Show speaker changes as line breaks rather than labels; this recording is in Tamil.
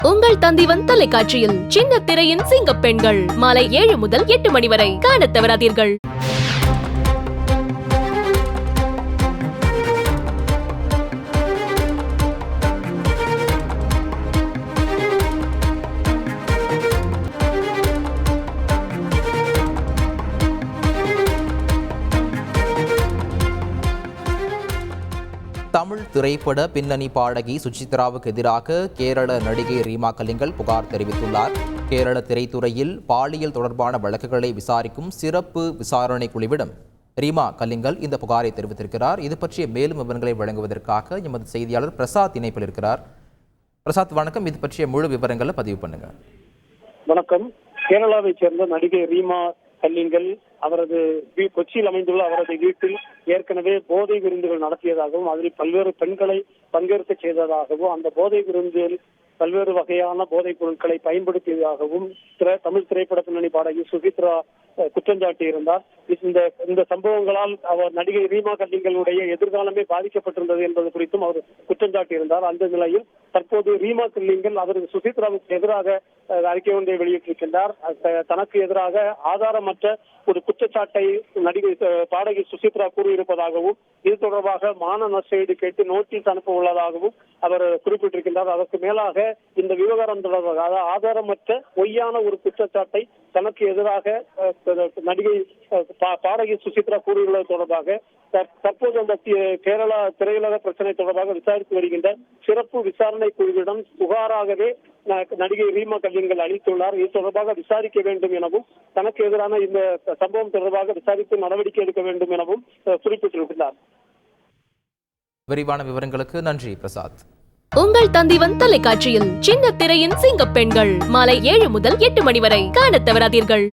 உங்கள் தந்திவன் தொலைக்காட்சியில் சின்ன திரையின் சிங்கப் பெண்கள் மாலை 7 முதல் 8 மணி வரை காணத் தவறாதீர்கள்.
தமிழ் திரைப்பட பின்னணி பாடகி சுசித்ராவுக்கு எதிராக கேரள நடிகை ரீமா கலிங்கல் புகார் தெரிவித்துள்ளார். கேரள திரைத்துறையில் பாலியல் தொடர்பான வழக்குகளை விசாரிக்கும் சிறப்பு விசாரணை குழுவிடம் ரீமா கலிங்கல் இந்த புகாரை தெரிவித்திருக்கிறார். இது பற்றிய மேலும் விவரங்களை வழங்குவதற்காக எமது செய்தியாளர் பிரசாத் இணைப்பில் இருக்கிறார். பிரசாத் வணக்கம். இது பற்றிய முழு விவரங்களை பதிவு பண்ணுங்க.
வணக்கம். கேரளாவை சேர்ந்த நடிகை ரீமா கலிங்கல் அவரது கொச்சியில் அமைந்துள்ள அவரது வீட்டில் ஏற்கனவே போதை விருந்துகள் நடத்தியதாகவும் அதில் பல்வேறு பெண்களை பங்கேற்க செய்ததாகவும் அந்த போதை விருந்தில் பல்வேறு வகையான போதைப் பொருட்களை பயன்படுத்தியதாகவும் தமிழ் திரைப்பட பின்னணி பாடகி சுசித்ரா குற்றஞ்சாட்டி இருந்தார். இந்த சம்பவங்களால் அவர் நடிகை ரீமா கலிங்கலுடைய எதிர்காலமே பாதிக்கப்பட்டிருந்தது என்பது குறித்தும் அவர் குற்றஞ்சாட்டி இருந்தார். அந்த நிலையில் தற்போது ரீமா கலிங்கல் அவரது சுசித்ராவுக்கு எதிராக அறிக்கை ஒன்றை வெளியிட்டிருக்கின்றார். தனக்கு எதிராக ஆதாரமற்ற ஒரு குற்றச்சாட்டை நடிகை பாடகி சுசித்ரா கூறியிருப்பதாகவும் இது தொடர்பாக மான நஷ்டஈடு கேட்டு நோட்டீஸ் அனுப்ப உள்ளதாகவும் அவர் குறிப்பிட்டிருக்கின்றார். அதற்கு மேலாக இந்த விவகாரம் தொடர்பாக ஆதாரமற்ற பொய்யான ஒரு குற்றச்சாட்டை தனக்கு எதிராக நடிகை பாடகி சுசித்ரா கூறியுள்ளது தொடர்பாக தற்போது அந்த கேரளா திரையுலக பிரச்சனை தொடர்பாக விசாரித்து வருகின்ற சிறப்பு விசாரணை குழுவிடம் புகாராகவே நடிகை ரீமா கலிங்கல் அளித்துள்ளார். இது தொடர்பாக விசாரிக்க வேண்டும் எனவும் தனக்கு எதிரான இந்த சம்பவம் தொடர்பாக விசாரித்து நடவடிக்கை எடுக்க வேண்டும் எனவும் குறிப்பிட்டிருக்கிறார்.
விரிவான விவரங்களுக்கு நன்றி பிரசாத்.
உங்கள் தந்திவன் தொலைக்காட்சியில் சின்ன திரையின் சிங்கப் பெண்கள் மாலை 7 முதல் 8 மணி வரை காணத் தவறாதீர்கள்.